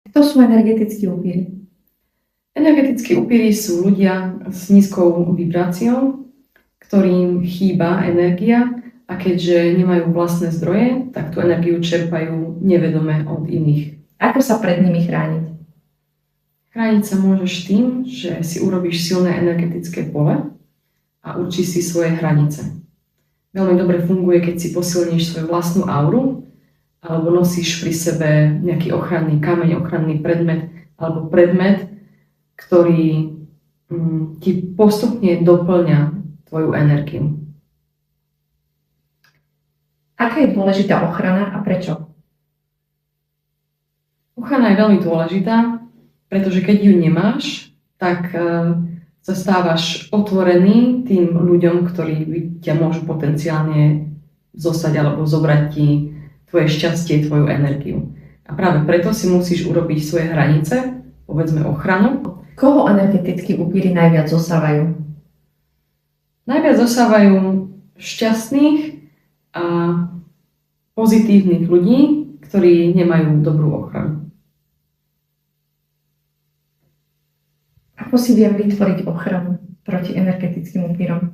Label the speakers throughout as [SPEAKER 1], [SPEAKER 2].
[SPEAKER 1] Kto sú energetickí upíry?
[SPEAKER 2] Energetickí upíry sú ľudia s nízkou vibráciou, ktorým chýba energia a keďže nemajú vlastné zdroje, tak tú energiu čerpajú nevedome od iných.
[SPEAKER 1] Ako sa pred nimi chrániť?
[SPEAKER 2] Chrániť sa môžeš tým, že si urobíš silné energetické pole a určíš si svoje hranice. Veľmi dobre funguje, keď si posilníš svoju vlastnú auru alebo nosíš pri sebe nejaký ochranný kameň, ochranný predmet alebo predmet, ktorý ti postupne doplňa tvoju energiu.
[SPEAKER 1] Aká je dôležitá ochrana a prečo?
[SPEAKER 2] Ochrana je veľmi dôležitá, pretože keď ju nemáš, tak sa stávaš otvorený tým ľuďom, ktorí ťa môžu potenciálne zostať alebo zobrať ti tvoje šťastie, tvoju energiu. A práve preto si musíš urobiť svoje hranice, povedzme ochranu.
[SPEAKER 1] Koho energetickí upíry najviac zosávajú?
[SPEAKER 2] Najviac zosávajú šťastných a pozitívnych ľudí, ktorí nemajú dobrú ochranu.
[SPEAKER 1] Ako si viem vytvoriť ochranu proti energetickým upírom?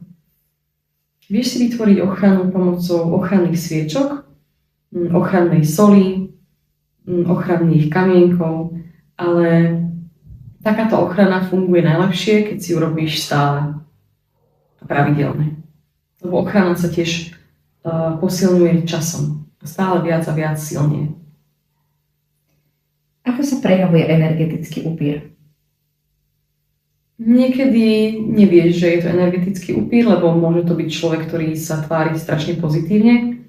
[SPEAKER 2] Vieš si vytvoriť ochranu pomocou ochranných sviečok, ochrannej soli, ochranných kamienkov, ale takáto ochrana funguje najlepšie, keď si ju robíš stále a pravidelne. Lebo ochrana sa tiež posilňuje časom. Stále viac a viac silnie.
[SPEAKER 1] Ako sa prejavuje energetický upír?
[SPEAKER 2] Niekedy nevieš, že je to energetický upír, lebo môže to byť človek, ktorý sa tvári strašne pozitívne,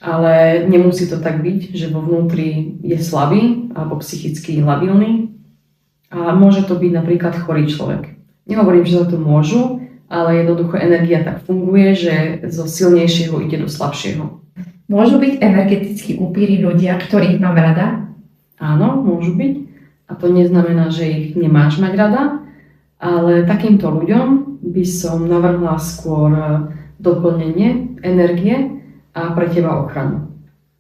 [SPEAKER 2] ale nemusí to tak byť, že vo vnútri je slabý alebo psychicky labilný. A môže to byť napríklad chorý človek. Nehovorím, že za to môžu, ale jednoducho energia tak funguje, že zo silnejšieho ide do slabšieho.
[SPEAKER 1] Môžu byť energetickí upíry ľudia, ktorých mám rada?
[SPEAKER 2] Áno, môžu byť. A to neznamená, že ich nemáš mať rada, ale takýmto ľuďom by som navrhla skôr doplnenie energie a pre teba ochranu.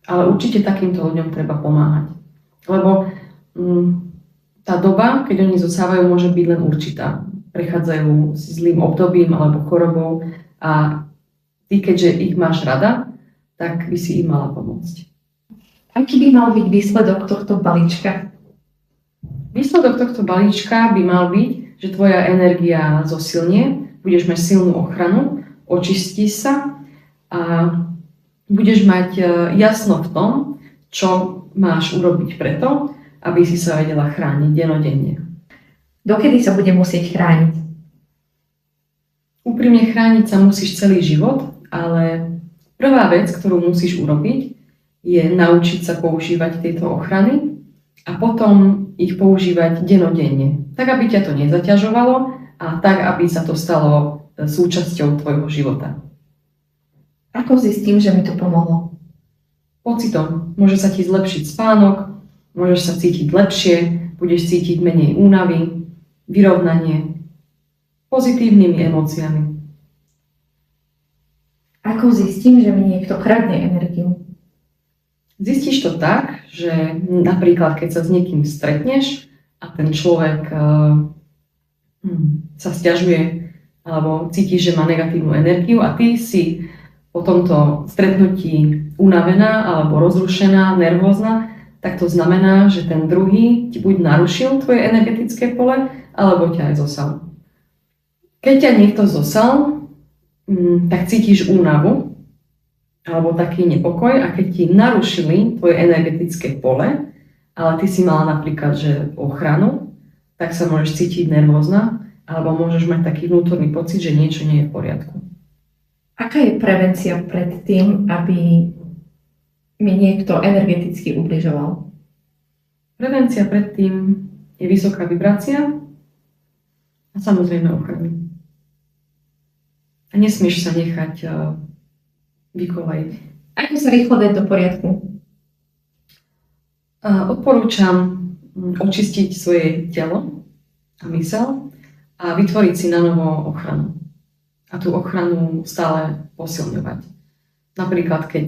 [SPEAKER 2] Ale určite takýmto ľuďom treba pomáhať. Lebo tá doba, keď oni zosávajú, môže byť len určitá. Prechádzajú s zlým obdobím alebo chorobou a ty, keďže ich máš rada, tak by si im mala pomôcť.
[SPEAKER 1] Aký by mal byť výsledok tohto balíčka?
[SPEAKER 2] Výsledok tohto balíčka by mal byť, že tvoja energia zosilnie, budeš mať silnú ochranu, očistíš sa a budeš mať jasno v tom, čo máš urobiť preto, aby si sa vedela chrániť denodenne.
[SPEAKER 1] Dokedy sa bude musieť chrániť?
[SPEAKER 2] Úprimne chrániť sa musíš celý život, ale prvá vec, ktorú musíš urobiť, je naučiť sa používať tieto ochrany a potom ich používať denodenne. Tak, aby ťa to nezaťažovalo a tak, aby sa to stalo súčasťou tvojho života.
[SPEAKER 1] Ako zistím, že mi to pomohlo?
[SPEAKER 2] Pocitom. Môže sa ti zlepšiť spánok, môžeš sa cítiť lepšie, budeš cítiť menej únavy, vyrovnanie, pozitívnymi emóciami.
[SPEAKER 1] Ako zistím, že mi niekto kradne energiu?
[SPEAKER 2] Zistíš to tak, že napríklad keď sa s niekým stretneš a ten človek sa sťažuje alebo cítiš, že má negatívnu energiu a ty si po tomto stretnutí unavená alebo rozrušená, nervózna, tak to znamená, že ten druhý ti buď narušil tvoje energetické pole, alebo ťa aj zosal. Keď ťa niekto zosal, tak cítiš únavu alebo taký nepokoj a keď ti narušili tvoje energetické pole, ale ty si mala napríklad že ochranu, tak sa môžeš cítiť nervózna alebo môžeš mať taký vnútorný pocit, že niečo nie je v poriadku.
[SPEAKER 1] Aká je prevencia pred tým, aby mi niekto energeticky ubližoval?
[SPEAKER 2] Prevencia pred tým je vysoká vibrácia a samozrejme ochrany. A nesmieš sa nechať vykolejiť.
[SPEAKER 1] Ako sa rýchlo dať do poriadku?
[SPEAKER 2] Odporúčam očistiť svoje telo a myseľ a vytvoriť si na novo ochranu. A tú ochranu stále posilňovať. Napríklad, keď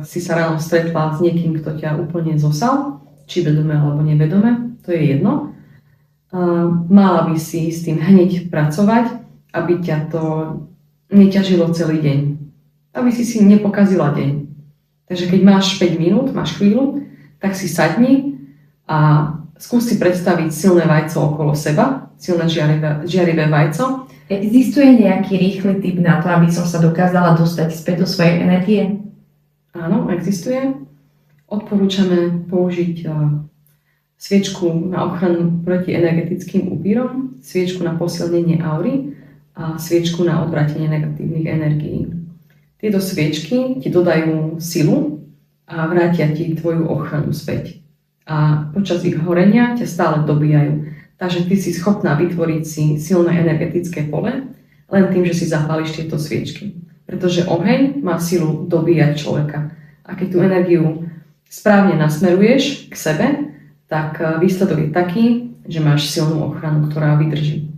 [SPEAKER 2] si sa ráno stretla s niekým, kto ťa úplne zosal, či vedome alebo nevedome, to je jedno. Mala by si s tým hneď pracovať, aby ťa to neťažilo celý deň. Aby si nepokazila deň. Takže keď máš 5 minút, máš chvíľu, tak si sadni a skús si predstaviť silné vajco okolo seba, silné žiarivé vajco.
[SPEAKER 1] Existuje nejaký rýchly tip na to, aby som sa dokázala dostať späť do svojej energie?
[SPEAKER 2] Áno, existuje. Odporúčame použiť sviečku na ochranu proti energetickým upírom, sviečku na posilnenie aury a sviečku na odvrátenie negatívnych energií. Tieto sviečky ti dodajú silu a vrátia ti tvoju ochranu späť. A počas ich horenia ťa stále dobíjajú. Takže ty si schopná vytvoriť si silné energetické pole len tým, že si zapáliš tieto sviečky. Pretože oheň má silu dobíjať človeka. A keď tú energiu správne nasmeruješ k sebe, tak výsledok je taký, že máš silnú ochranu, ktorá vydrží.